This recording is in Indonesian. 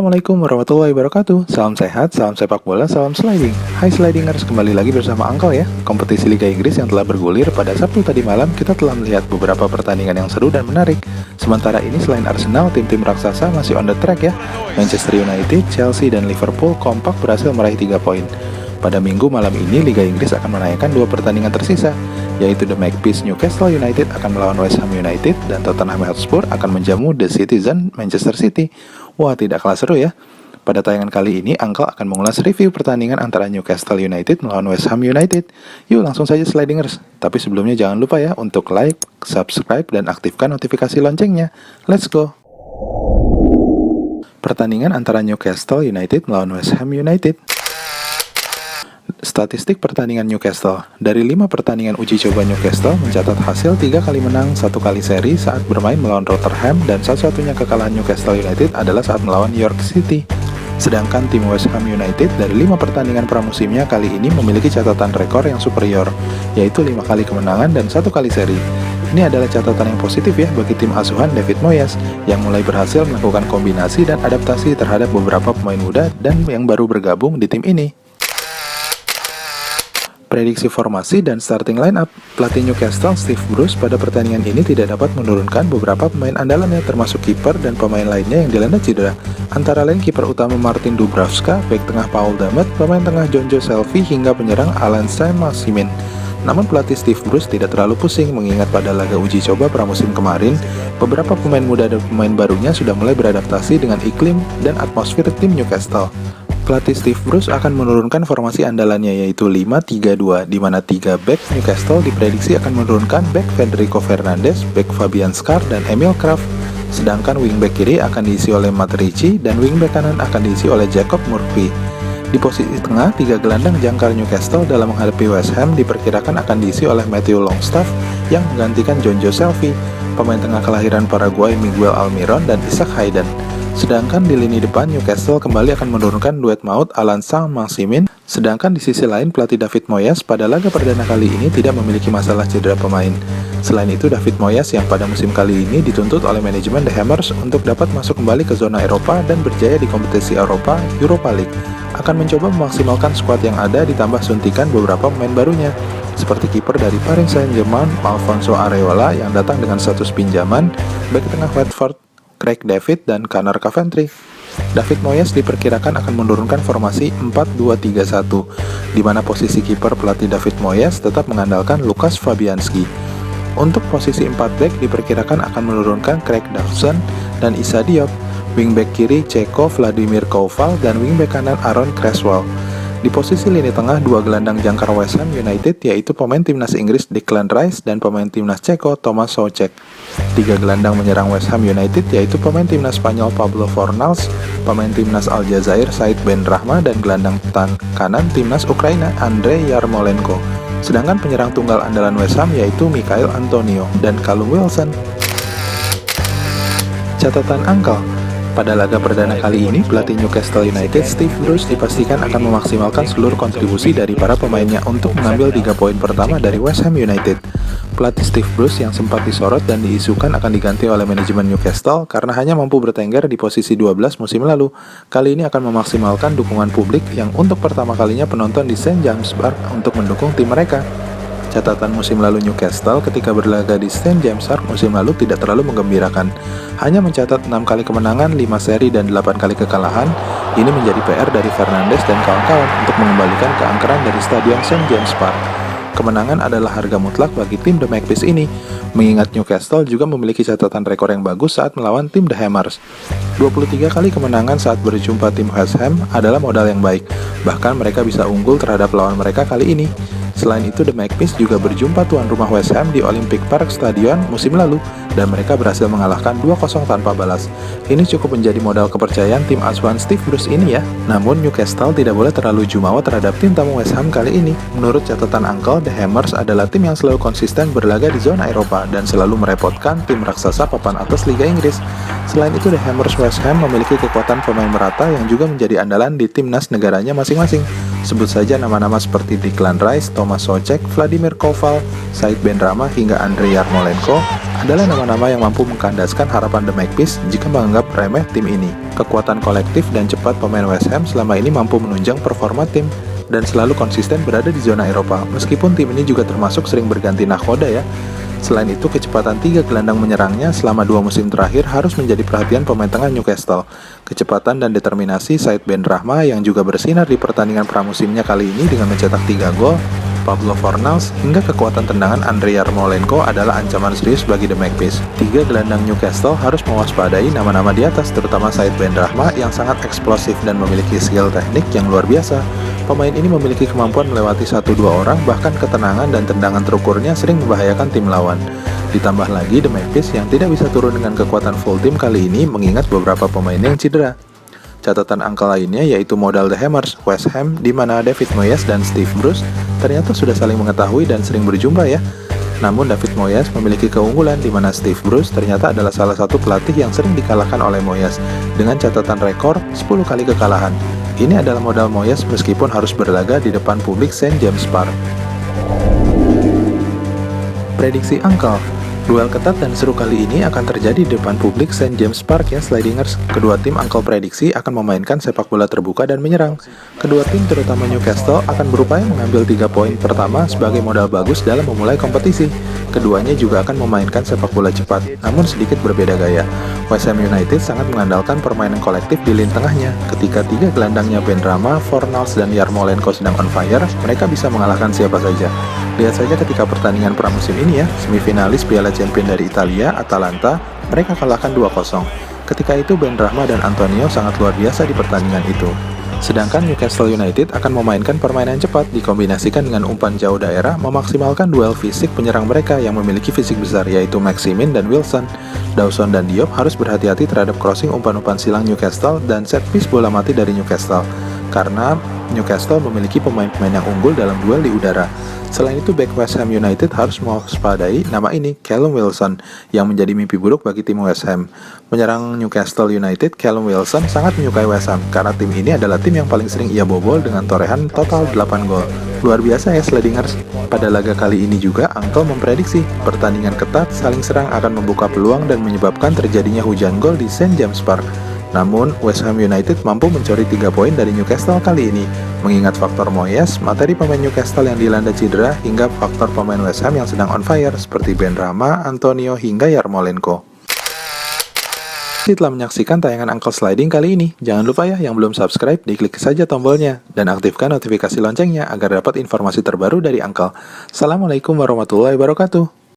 Assalamualaikum warahmatullahi wabarakatuh. Salam sehat, salam sepak bola, salam sliding. Hai Slidingers, kembali lagi bersama Uncle ya. Kompetisi Liga Inggris yang telah bergulir pada Sabtu tadi malam, kita telah melihat beberapa pertandingan yang seru dan menarik. Sementara ini selain Arsenal, tim-tim raksasa masih on the track ya. Manchester United, Chelsea, dan Liverpool kompak berhasil meraih 3 poin. Pada minggu malam ini, Liga Inggris akan menayangkan 2 pertandingan tersisa, yaitu The Magpies Newcastle United akan melawan West Ham United dan Tottenham Hotspur akan menjamu The Citizen Manchester City. Wah, tidak kalah seru ya. Pada tayangan kali ini, Uncle akan mengulas review pertandingan antara Newcastle United melawan West Ham United. Yuk langsung saja Slidingers. Tapi sebelumnya jangan lupa ya untuk like, subscribe, dan aktifkan notifikasi loncengnya. Let's go! Pertandingan antara Newcastle United melawan West Ham United. Statistik pertandingan Newcastle. Dari 5 pertandingan uji coba, Newcastle mencatat hasil 3 kali menang, 1 kali seri saat bermain melawan Rotherham, dan satu-satunya kekalahan Newcastle United adalah saat melawan York City. Sedangkan tim West Ham United dari 5 pertandingan pramusimnya kali ini memiliki catatan rekor yang superior, yaitu 5 kali kemenangan dan 1 kali seri. Ini adalah catatan yang positif ya bagi tim asuhan David Moyes, yang mulai berhasil melakukan kombinasi dan adaptasi terhadap beberapa pemain muda dan yang baru bergabung di tim ini. Prediksi formasi dan starting lineup. Pelatih Newcastle Steve Bruce pada pertandingan ini tidak dapat menurunkan beberapa pemain andalannya termasuk kiper dan pemain lainnya yang dilanda cedera. Antara lain kiper utama Martin Dubravka, bek tengah Paul Dammit, pemain tengah Jonjo Shelvey hingga penyerang Alan Saint-Maximin. Namun pelatih Steve Bruce tidak terlalu pusing mengingat pada laga uji coba pramusim kemarin, beberapa pemain muda dan pemain barunya sudah mulai beradaptasi dengan iklim dan atmosfer tim Newcastle. Pelatih Steve Bruce akan menurunkan formasi andalannya yaitu 5-3-2, di mana 3 back Newcastle diprediksi akan menurunkan back Federico Fernandes, back Fabian Schär, dan Emil Krafth. Sedangkan wingback kiri akan diisi oleh Matt Ritchie dan wingback kanan akan diisi oleh Jacob Murphy. Di posisi tengah, 3 gelandang jangkar Newcastle dalam menghadapi West Ham diperkirakan akan diisi oleh Matthew Longstaff yang menggantikan Jonjo Shelvey, pemain tengah kelahiran Paraguay Miguel Almiron, dan Isaac Hayden. Sedangkan di lini depan, Newcastle kembali akan menurunkan duet maut Alan Saint-Maximin. Sedangkan di sisi lain, pelatih David Moyes pada laga perdana kali ini tidak memiliki masalah cedera pemain. Selain itu, David Moyes yang pada musim kali ini dituntut oleh manajemen The Hammers untuk dapat masuk kembali ke zona Eropa dan berjaya di kompetisi Eropa, Europa League, akan mencoba memaksimalkan skuad yang ada ditambah suntikan beberapa pemain barunya, seperti kiper dari Paris Saint-Germain, Alfonso Areola yang datang dengan status pinjaman, bek tengah Watford, Craig David, dan Connor Coventry. David Moyes diperkirakan akan menurunkan formasi 4-2-3-1, di mana posisi kiper pelatih David Moyes tetap mengandalkan Lukas Fabianski. Untuk posisi 4 back diperkirakan akan menurunkan Craig Dawson dan Issa Diop, wingback kiri Ceko Vladimir Koval, dan wingback kanan Aaron Cresswell. Di posisi lini tengah, 2 gelandang jangkar West Ham United yaitu pemain timnas Inggris Declan Rice dan pemain timnas Ceko Thomas Soucek. 3 gelandang menyerang West Ham United yaitu pemain timnas Spanyol Pablo Fornals, pemain timnas Aljazair Said Benrahma, dan gelandang kanan timnas Ukraina Andrei Yarmolenko. Sedangkan penyerang tunggal andalan West Ham yaitu Mikhail Antonio dan Callum Wilson. Catatan Uncle. Pada laga perdana kali ini, pelatih Newcastle United Steve Bruce dipastikan akan memaksimalkan seluruh kontribusi dari para pemainnya untuk mengambil 3 poin pertama dari West Ham United. Pelatih Steve Bruce yang sempat disorot dan diisukan akan diganti oleh manajemen Newcastle karena hanya mampu bertengger di posisi 12 musim lalu. Kali ini akan memaksimalkan dukungan publik yang untuk pertama kalinya penonton di St James Park untuk mendukung tim mereka. Catatan musim lalu Newcastle ketika berlaga di St James Park musim lalu tidak terlalu menggembirakan. Hanya mencatat 6 kali kemenangan, 5 seri, dan 8 kali kekalahan. Ini menjadi PR dari Fernandes dan kawan-kawan untuk mengembalikan keangkeran dari stadion St James Park. Kemenangan adalah harga mutlak bagi tim The Magpies ini, mengingat Newcastle juga memiliki catatan rekor yang bagus saat melawan tim The Hammers. 23 kali kemenangan saat berjumpa tim West Ham adalah modal yang baik, bahkan mereka bisa unggul terhadap lawan mereka kali ini. Selain itu, The Magpies juga berjumpa tuan rumah West Ham di Olympic Park Stadion musim lalu, dan mereka berhasil mengalahkan 2-0 tanpa balas. Ini cukup menjadi modal kepercayaan tim asuhan Steve Bruce ini ya. Namun, Newcastle tidak boleh terlalu jumawa terhadap tim tamu West Ham kali ini. Menurut catatan Uncle, The Hammers adalah tim yang selalu konsisten berlaga di zona Eropa dan selalu merepotkan tim raksasa papan atas Liga Inggris. Selain itu, The Hammers West Ham memiliki kekuatan pemain merata yang juga menjadi andalan di timnas negaranya masing-masing. Sebut saja nama-nama seperti Declan Rice, Thomas Soucek, Vladimir Koval, Said Benrahma, hingga Andrei Yarmolenko adalah nama-nama yang mampu mengkandaskan harapan The Magpies jika menganggap remeh tim ini. Kekuatan kolektif dan cepat pemain West Ham selama ini mampu menunjang performa tim dan selalu konsisten berada di zona Eropa, meskipun tim ini juga termasuk sering berganti nahkoda ya. Selain itu, kecepatan 3 gelandang menyerangnya selama 2 musim terakhir harus menjadi perhatian pemain tengah Newcastle. Kecepatan dan determinasi Said Benrahma yang juga bersinar di pertandingan pramusimnya kali ini dengan mencetak 3 gol, Pablo Fornals, hingga kekuatan tendangan Andrei Yarmolenko adalah ancaman serius bagi The Magpies. 3 gelandang Newcastle harus mewaspadai nama-nama di atas, terutama Said Benrahma yang sangat eksplosif dan memiliki skill teknik yang luar biasa. Pemain ini memiliki kemampuan melewati 1-2 orang, bahkan ketenangan dan tendangan terukurnya sering membahayakan tim lawan. Ditambah lagi The Magpies yang tidak bisa turun dengan kekuatan full tim kali ini mengingat beberapa pemain yang cedera. Catatan angka lainnya yaitu modal The Hammers, West Ham, di mana David Moyes dan Steve Bruce ternyata sudah saling mengetahui dan sering berjumpa ya. Namun David Moyes memiliki keunggulan di mana Steve Bruce ternyata adalah salah satu pelatih yang sering dikalahkan oleh Moyes dengan catatan rekor 10 kali kekalahan. Ini adalah modal Moyes meskipun harus berlaga di depan publik St. James Park. Prediksi Uncle. Duel ketat dan seru kali ini akan terjadi di depan publik St. James Park ya Slidingers. Kedua tim Uncle prediksi akan memainkan sepak bola terbuka dan menyerang. Kedua tim terutama Newcastle akan berupaya mengambil 3 poin pertama sebagai modal bagus dalam memulai kompetisi. Keduanya juga akan memainkan sepak bola cepat, namun sedikit berbeda gaya. West Ham United sangat mengandalkan permainan kolektif di lini tengahnya. Ketika 3 gelandangnya Benrahma, Fornals, dan Yarmolenko sedang on fire, mereka bisa mengalahkan siapa saja. Lihat saja ketika pertandingan pramusim ini ya, semifinalis Piala Champions dari Italia, Atalanta, mereka kalahkan 2-0. Ketika itu Benrahma dan Antonio sangat luar biasa di pertandingan itu. Sedangkan Newcastle United akan memainkan permainan cepat dikombinasikan dengan umpan jauh daerah memaksimalkan duel fisik penyerang mereka yang memiliki fisik besar yaitu Maximin dan Wilson. Dawson dan Diop harus berhati-hati terhadap crossing umpan-umpan silang Newcastle dan set piece bola mati dari Newcastle karena Newcastle memiliki pemain-pemain yang unggul dalam duel di udara. Selain itu, back West Ham United harus mewaspadai nama ini, Callum Wilson, yang menjadi mimpi buruk bagi tim West Ham. Menyerang Newcastle United, Callum Wilson sangat menyukai West Ham, karena tim ini adalah tim yang paling sering ia bobol dengan torehan total 8 gol. Luar biasa ya Slidingers. Pada laga kali ini juga, Uncle memprediksi pertandingan ketat, saling serang akan membuka peluang dan menyebabkan terjadinya hujan gol di St. James Park. Namun, West Ham United mampu mencuri 3 poin dari Newcastle kali ini. Mengingat faktor Moyes, materi pemain Newcastle yang dilanda cedera, hingga faktor pemain West Ham yang sedang on fire, seperti Benrahma, Antonio, hingga Yarmolenko. Setelah menyaksikan tayangan Uncle Sliding kali ini, jangan lupa ya yang belum subscribe, diklik saja tombolnya, dan aktifkan notifikasi loncengnya agar dapat informasi terbaru dari Uncle. Assalamualaikum warahmatullahi wabarakatuh.